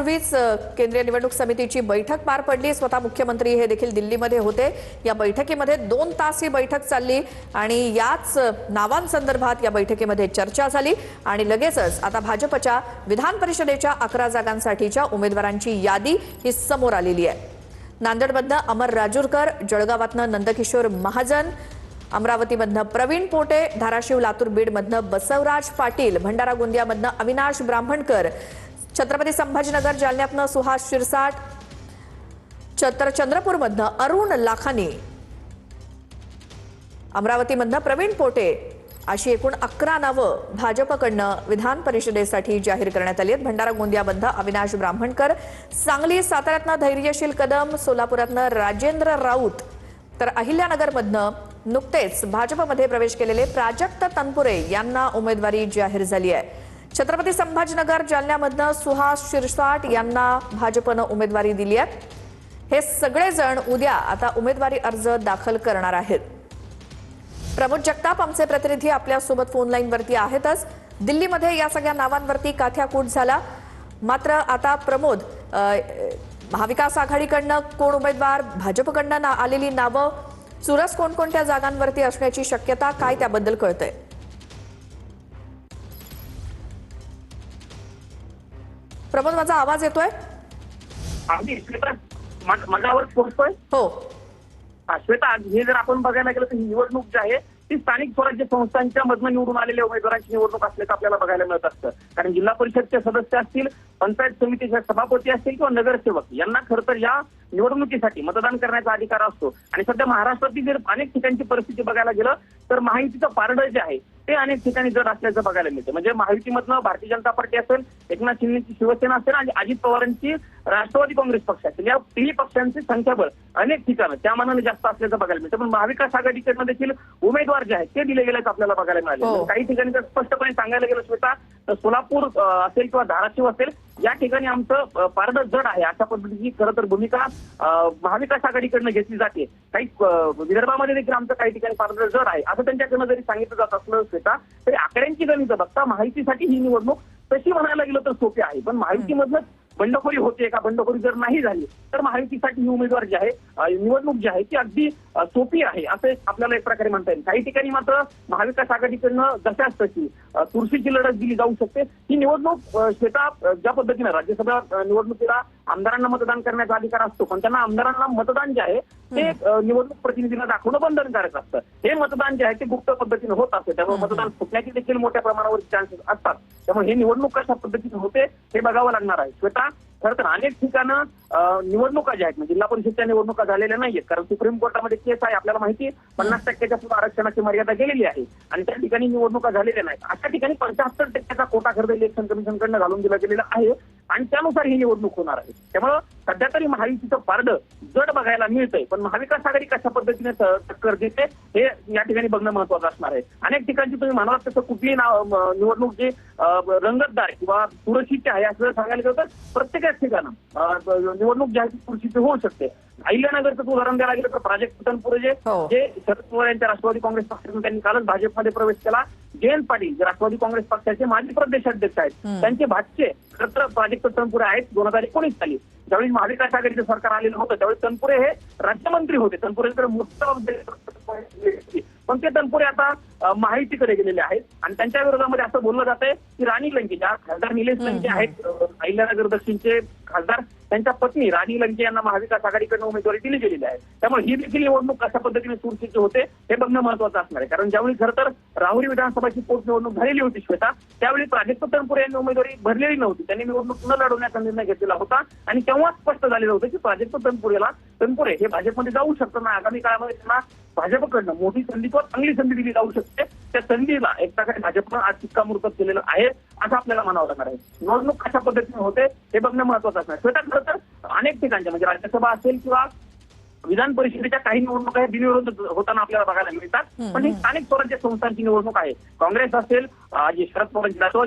पूर्वीच केंद्रीय निवडणूक समितीची बैठक पार पडली। स्वतः मुख्यमंत्री हे देखील दिल्लीमध्ये होते। या बैठकीमध्ये 2 तास ही बैठक चालली आणि याच नावांसंदर्भात या बैठकीमध्ये चर्चा झाली आणि लगेचच आता भाजपच्या विधान परिषदेच्या 11 जागांसाठीच्या उमेदवारांची यादी ही समोर आलेली आहे। नांदेडमधनं अमर राजूरकर, जळगावातनं नंदकिशोर महाजन, अमरावतीमधनं प्रवीण पोटे, धाराशिव लातूर बीडमधनं बसवराज पाटील, भंडारा गोंदियामधनं अविनाश ब्राह्मणकर, छत्रपती संभाजीनगर जालन्यातनं सुहास शिरसाट, चंद्रपूरमधनं अरुण लाखानी, अमरावतीमधनं प्रवीण पोटे अशी एकूण 11 नावं भाजपकडनं विधान परिषदेसाठी जाहीर करण्यात आली आहेत। भंडारा गोंदियामधनं अविनाश ब्राह्मणकर, सांगली साताऱ्यातनं धैर्यशील कदम, सोलापुरातनं राजेंद्र राऊत, तर अहिल्यानगरमधनं नुकतेच भाजपमध्ये प्रवेश केलेले प्राजक्त तनपुरे यांना उमेदवारी जाहीर झाली आहे। छत्रपती संभाजीनगर जालन्यामधनं सुहास शिरसाट यांना भाजपनं उमेदवारी दिली आहे। हे सगळे जण उद्या आता उमेदवारी अर्ज दाखल करणार आहेत। प्रमोद जगताप आमचे प्रतिनिधी आपल्या सोबत फोन लाईनवरती आहेतच। दिल्लीमध्ये या सगळ्या नावांवरती काथ्याकूट झाला, मात्र आता प्रमोद, महाविकास आघाडीकडनं कोण उमेदवार, भाजपकडनं आलेली नावं, चुरस कोणकोणत्या जागांवरती असण्याची शक्यता, काय त्याबद्दल कळतंय? प्रमोद, माझा आवाज येतोय? माझा आवाज पोहोचतोय? हो श्वेता, हे जर आपण बघायला गेलं तर ही निवडणूक जी आहे ती स्थानिक स्वराज्य संस्थांच्या मधनं निवडून आलेल्या उमेदवारांची निवडणूक असल्याचं आपल्याला बघायला मिळत असतं। कारण जिल्हा परिषदचे सदस्य असतील, पंचायत समितीचे सभापती असतील किंवा नगरसेवक यांना खरं तर या निवडणुकीसाठी मतदान करण्याचा अधिकार असतो। आणि सध्या महाराष्ट्रातील जर अनेक ठिकाणची परिस्थिती बघायला गेलं तर महायुतीचं पारडं जे आहे ते अनेक ठिकाणी जड असल्याचं बघायला मिळतं। म्हणजे महायुतीमधनं भारतीय जनता पार्टी असेल, एकनाथ शिंदेची शिवसेना असेल आणि अजित पवारांची राष्ट्रवादी काँग्रेस पक्ष असेल, या तिन्ही पक्षांचे संख्याबळ अनेक ठिकाणं त्या मानाने जास्त असल्याचं बघायला मिळतं। पण महाविकास आघाडीकडनं देखील उमेदवार जे आहेत ते दिले गेल्याचं आपल्याला बघायला मिळाले। काही ठिकाणी जर स्पष्टपणे सांगायला गेलं श्वेता, तर सोलापूर असेल किंवा धाराशिव असेल, या ठिकाणी आमचं पारडं जड आहे अशा पद्धतीची खरं तर भूमिका महाविकास आघाडीकडनं घेतली जाते। काही विदर्भामध्ये देखील आमचं काही ठिकाणी पारडं जड आहे असं त्यांच्याकडनं जरी सांगितलं जात असलं श्वेता, तरी आकड्यांची गणितं बघता महायुतीसाठी ही निवडणूक तशी म्हणायला गेलं तर सोपी आहे। पण महायुतीमधनं बंडखोरी होते का, बंडखोरी जर नाही झाली तर महायुतीसाठी ही उमेदवार जी आहे, निवडणूक जी आहे ती अगदी सोपी आहे असं आपल्याला एक प्रकारे म्हणता येईल। काही ठिकाणी मात्र महाविकास आघाडीकडनं जशाच तशी चुरशीची लढत दिली जाऊ शकते। ही निवडणूक श्वेता, ज्या पद्धतीने राज्यसभा निवडणुकीला आमदारांना मतदान करण्याचा अधिकार असतो, पण त्यांना आमदारांना मतदान जे आहे ते निवडणूक प्रतिनिधींना दाखवणं बंधनकारक असतं। हे मतदान जे आहे ते गुप्त पद्धतीने होत असते, त्यामुळे मतदान फुटण्याची देखील मोठ्या प्रमाणावर चान्सेस असतात। त्यामुळे ही निवडणूक कशा पद्धतीने होते हे बघावं लागणार आहे। श्वेता, खरं तर अनेक ठिकाणं निवडणुका ज्या आहेत, म्हणजे जिल्हा परिषदच्या निवडणुका झालेल्या नाहीयेत, कारण सुप्रीम कोर्टामध्ये केस आहे, आपल्याला माहिती आहे 50% पुढे आरक्षणाची मर्यादा गेलेली आहे आणि त्या ठिकाणी निवडणुका झालेल्या नाहीत। अशा ठिकाणी 75% कोटा खरं इलेक्शन कमिशनकडनं घालून दिला गेलेला आहे आणि त्यानुसार ही निवडणूक होणार आहे। त्यामुळं सध्या तरी महायुतीचं पारडं जड बघायला मिळतंय, पण महाविकास आघाडी कशा पद्धतीने टक्कर देते हे या ठिकाणी बघणं महत्वाचं असणार आहे। अनेक ठिकाणची तुम्ही म्हणालात तसं कुठली निवडणूक जी रंगतदार किंवा सुरक्षित आहे असं सांगायला गेलं तर प्रत्येकच ठिकाणं निवडणूक जी आहे ती सुरक्षित होऊ शकते। अहिल्यानगरचं उदाहरण द्यायला गेलं तर प्राजक्त तनपुरे जे शरद पवार यांच्या राष्ट्रवादी काँग्रेस पक्षातून त्यांनी कालच भाजपमध्ये प्रवेश केला, जयंत पाटील जे राष्ट्रवादी काँग्रेस पक्षाचे माजी प्रदेशाध्यक्ष आहेत, त्यांचे भाचे खरं तर प्राजक्त तनपुरे आहेत। 2019 साली ज्यावेळी महाविकास आघाडीचं सरकार आलेलं होतं त्यावेळी तनपुरे हे राज्यमंत्री होते। तनपुरेकडे मोठं, पण ते तनपुरे आता महायुतीकडे गेलेले आहेत आणि त्यांच्या विरोधामध्ये असं बोललं जात आहे की राणी लंके, ज्या खासदार निलेश लंके आहेत अहिल्यानगर दक्षिणचे खासदार, त्यांच्या पत्नी राणी लंके यांना महाविकास आघाडीकडनं उमेदवारी दिली गेलेली आहे। त्यामुळे ही देखील निवडणूक कशा पद्धतीने सुरक्षित होते हे बघणं महत्वाचं असणार आहे। कारण ज्यावेळी खरं तर राहुरी विधानसभाची पोटनिवडणूक झालेली होती श्वेता, त्यावेळी प्राजक्त तनपुरे यांनी उमेदवारी भरलेली नव्हती, त्यांनी निवडणूक न लढवण्याचा निर्णय घेतलेला होता आणि तेव्हा स्पष्ट झालेलं होतं की प्राजक्त तनपुरे हे भाजपमध्ये जाऊ शकतात ना, आगामी काळामध्ये त्यांना भाजपकडनं मोठी संधी किंवा चांगली संधी दिली जाऊ शकते। त्या संधीला एक प्रकारे भाजपनं आज शिक्कामोर्तब केलेलं आहे असं आपल्याला म्हणावं लागणार आहे। निवडणूक कशा पद्धतीने होते हे बघणं महत्वाचं असणार। श्वेता, खरं तर अनेक ठिकाणच्या म्हणजे राज्यसभा असेल किंवा विधान परिषदेच्या काही निवडणुका बिनविरोध होताना आपल्याला बघायला मिळतात, पण ही स्थानिक स्वराज्य संस्थांची निवडणूक आहे। काँग्रेस असेल, शरद पवार,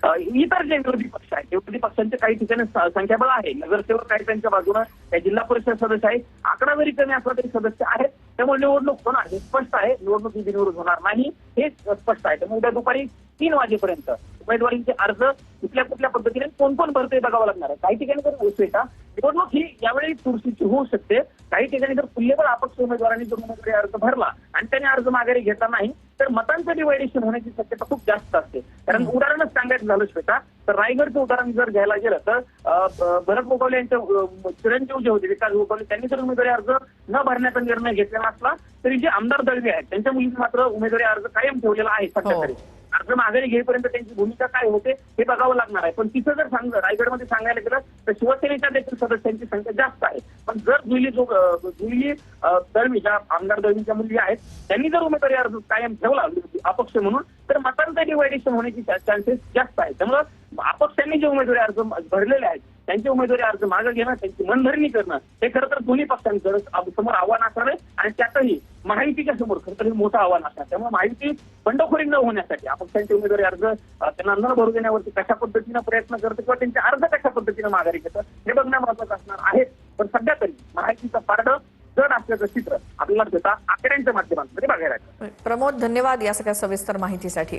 इतर जे विरोधी पक्ष आहेत, विरोधी पक्षांचे काही ठिकाणी संख्याबळ आहे, नगरसेवक काही त्यांच्या बाजूने, काही जिल्हा परिषद सदस्य आहेत, आकडा जरी कमी असला तरी सदस्य आहेत, त्यामुळे निवडणूक होणार हे स्पष्ट आहे। निवडणूक ही बिनविरोध होणार नाही हे स्पष्ट आहे। त्यामुळे उद्या दुपारी 3 वाजेपर्यंत उमेदवारींचे अर्ज कुठल्या पद्धतीने कोण भरते बघावं लागणार आहे. काही ठिकाणी जर श्वेता निवडणूक ही यावेळी चुरशीची होऊ शकते. काही ठिकाणी जर तुल्यबळ अपक्ष उमेदवारांनी जर उमेदवारी अर्ज भरला आणि त्याने अर्ज माघारी घेतला नाही तर मतांचं डिवायडेशन होण्याची शक्यता खूप जास्त असते. कारण उदाहरणच सांगायचं झालं श्वेता तर रायगडचं उदाहरण जर घ्यायला गेलं तर भरत गोगावले यांच्या चिरंजीव जे होते विकास गोगावले त्यांनी जर उमेदवारी अर्ज न भरण्याचा निर्णय घेतलेला असला तरी जे आमदार दळवे आहेत त्यांच्या मुलींनी मात्र उमेदवारी अर्ज कायम ठेवलेला आहे सध्या तरी. अर्ज माघारी घेईपर्यंत त्यांची भूमिका काय होते हे बघावं लागणार आहे. पण तिथं जर रायगडमध्ये सांगायला गेलं तर शिवसेनेच्या देखील सदस्यांची संख्या जास्त आहे. पण जर जुईली दळवी ज्या आमदार दळवींच्या मुली आहेत त्यांनी जर उमेदवारी अर्ज कायम ठेवला अपक्ष म्हणून तर मतांचं डिवायडेशन होण्याची चान्सेस जास्त आहे. त्यामुळे अपक्षांनी जे उमेदवारी अर्ज भरलेले आहेत त्यांचे उमेदवारी अर्ज मागे घेणं त्यांची मनधरणी करणं हे खरं तर दोन्ही पक्षांचं समोर आव्हान असणार आहे आणि त्यातही महायुतीच्या समोर खरं तर हे मोठं आव्हान असणार. त्यामुळे महायुती बंडखोरी न होण्यासाठी अपक्षांचे उमेदवारी अर्ज त्यांना न भरू देण्यावरती कशा पद्धतीनं प्रयत्न करतं किंवा त्यांचे अर्ज कशा पद्धतीनं माघारी घेतं हे बघणं महत्वाचं असणार आहे. पण सध्या तरी महायुतीचं पारडं जड असल्याचं चित्र आपल्याला आकड्यांच्या माध्यमातून बघायला. प्रमोद, धन्यवाद या सगळ्या सविस्तर माहितीसाठी.